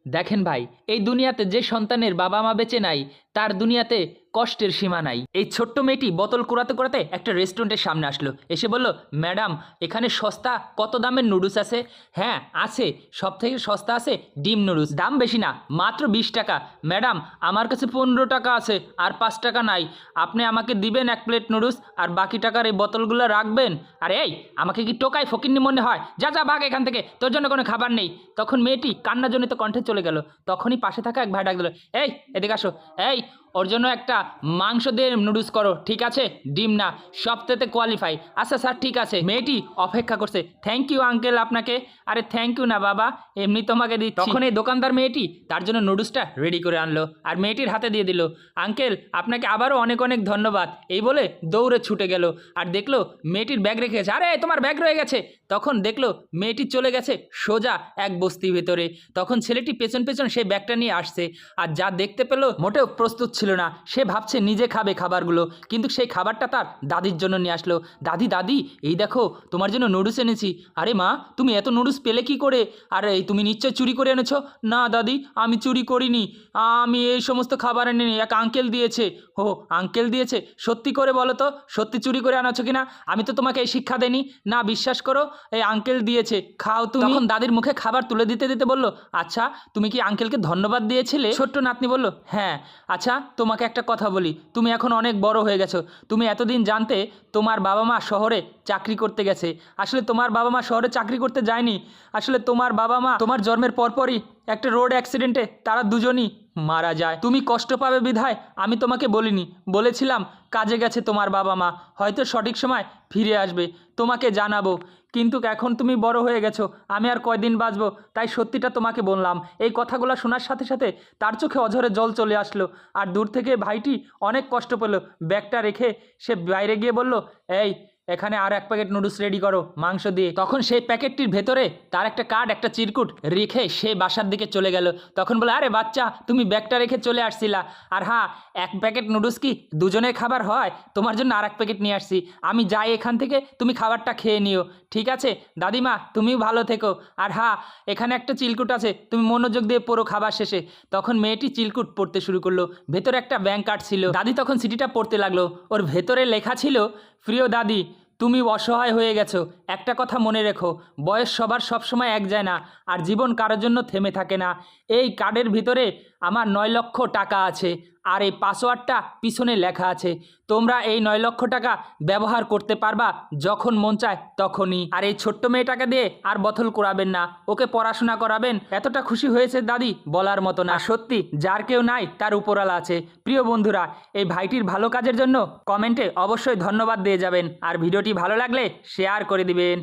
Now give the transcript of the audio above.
দেখেন ভাই, এই দুনিয়াতে যে সন্তানের বাবা মা বেঁচে নাই তার দুনিয়াতে কষ্টের সীমা নাই। এই ছোট্ট মেয়েটি বোতল কুড়াতে কুড়াতে একটা রেস্টুরেন্টের সামনে আসলো, এসে বলল, ম্যাডাম এখানে সস্তা কত দামের নুডলস আছে? হ্যাঁ আছে, সব থেকে সস্তা আছে ডিম নুডলস, দাম বেশি না, মাত্র 20 টাকা। ম্যাডাম আমার কাছে 15 টাকা আছে আর 5 টাকা নাই, আপনি আমাকে দিবেন 1 প্লেট নুডলস আর বাকি টাকার এই বোতলগুলো রাখবেন। আর এই আমাকে কি টোকাই ফকিন্নি মনে হয়? যা যা ভাগ এখান থেকে, তোর জন্য কোনো খাবার নেই। তখন মেয়েটি কান্নাজনিত কণ্ঠে চলে গেল। তখনই পাশে থাকা এক ভাই ডাক দিল, এই এদিকে আসো, এই ওর জন্য একটা মাংস দিয়ে নুডলস করো, ঠিক আছে? ডিম না, সবথেকে কোয়ালিফাই। আচ্ছা স্যার ঠিক আছে। মেয়েটি অপেক্ষা করছে। থ্যাংক ইউ আঙ্কেল আপনাকে। আরে থ্যাংক ইউ না বাবা, এমনি তোমাকে দিচ্ছি। তখন এই দোকানদার মেয়েটি তার জন্য নুডলসটা রেডি করে আনলো আর মেয়েটির হাতে দিয়ে দিল। আঙ্কেল আপনাকে আবারও অনেক অনেক ধন্যবাদ, এই বলে দৌড়ে ছুটে গেল আর দেখলো মেয়েটির ব্যাগ রেখে গেছে। আরে তোমার ব্যাগ রয়ে গেছে। তখন দেখলো মেয়েটি চলে গেছে সোজা এক বস্তির ভেতরে। তখন ছেলেটি পেছন পেছন সেই ব্যাগটা নিয়ে আসছে আর যা দেখতে পেলো মোটেও প্রস্তুত ছিল না। সে ভাবছে নিজে খাবে খাবারগুলো, কিন্তু সেই খাবারটা তার দাদির জন্য নিয়ে আসলো। দাদি দাদি এই দেখো তোমার জন্য নুডলস এনেছি। আরে মা তুমি এত নুডলস পেলে কি করে? আরে এই তুমি নিশ্চয় চুরি করে এনেছো? না দাদি আমি চুরি করিনি, আমি এই সমস্ত খাবার এনেনি, এক আঙ্কেল দিয়েছে। ও আঙ্কেল দিয়েছে? সত্যি করে বলো তো, সত্যি চুরি করে আনাছো কিনা? আমি তো তোমাকে এই শিক্ষা দেনি। না বিশ্বাস করো, এই আঙ্কেল দিয়েছে, খাও তুমি। তখন দাদির মুখে খাবার তুলে দিতে দিতে বলল, আচ্ছা তুমি কি আঙ্কেলকে ধন্যবাদ দিয়েছিলে? ছোট্ট নাতনি বলল, হ্যাঁ। আচ্ছা তোমাকে একটা কথা বলি, তুমি এখন অনেক বড় হয়ে গেছো, তুমি এতদিন জানতে তোমার বাবা মা শহরে চাকরি করতে গেছে। আসলে তোমার বাবা মা শহরে চাকরি করতে যায়নি, আসলে তোমার বাবা মা তোমার জন্মের পরপরই একটা রোড অ্যাক্সিডেন্টে তারা দুজনই মারা যায়। তুমি কষ্ট পাবে বিধায় আমি তোমাকে বলিনি, বলেছিলাম কাজে গেছে তোমার বাবা মা, হয়তো সঠিক সময় ফিরে আসবে, তোমাকে জানাবো। কিন্তু এখন তুমি বড় হয়ে গেছো, আমি আর কয়দিন বাঁচবো, তাই সত্যিটা তোমাকে বললাম। এই কথাগুলো শোনার সাথে সাথে তার চোখে অঝরে জল চলে আসলো আর দূর থেকে ভাইটি অনেক কষ্ট পেল। ব্যাগটা রেখে সে বাইরে গিয়ে বলল, এই এখানে আর 1 প্যাকেট নুডলস রেডি করো মাংস দিয়ে। তখন সেই প্যাকেটটির ভেতরে তার একটা কার্ড একটা চিরকুট রেখে সে বাসার দিকে চলে গেল। তখন বলে, আরে বাচ্চা তুমি ব্যাগটা রেখে চলে আসছিলা, আর হ্যাঁ 1 প্যাকেট নুডলস কি দুজনের খাবার হয়? তোমার জন্য আর 1 প্যাকেট নিয়ে আসছি, আমি যাই এখান থেকে, তুমি খাবারটা খেয়ে নিও, ঠিক আছে? দাদিমা তুমিও ভালো থেকো, আর হ্যাঁ এখানে একটা চিরকুট আছে, তুমি মনোযোগ দিয়ে পড়ো খাবার শেষে। তখন মেয়েটি চিরকুট পড়তে শুরু করলো, ভেতরে একটা ব্যাংক কার্ড ছিল। দাদি তখন চিঠিটা পড়তে লাগলো, ওর ভেতরে লেখা ছিল, প্রিয় দাদি তুমি অসহায় হয়ে গেছো, একটা কথা মনে রেখো, বয়স সবার সবসময় এক যায় না, আর জীবন কারোর জন্য থেমে থাকে না। এই কার্ডের ভিতরে আমার 9 লক্ষ টাকা আছে, আর এই পাসওয়ার্ডটা পিছনে লেখা আছে। তোমরা এই 9 লক্ষ টাকা ব্যবহার করতে পারবা যখন মন চায় তখনই। আর এই ছোট্ট মেয়েটাকে দিয়ে আর বোতল কুড়াবেন না, ওকে পড়াশোনা করাবেন। এতটা খুশি হয়েছে দাদি বলার মতো না। সত্যি যার কেউ নাই তার উপরালা আছে। প্রিয় বন্ধুরা, এই ভাইটির ভালো কাজের জন্য কমেন্টে অবশ্যই ধন্যবাদ দিয়ে যাবেন, আর ভিডিওটি ভালো লাগলে শেয়ার করে দিবেন।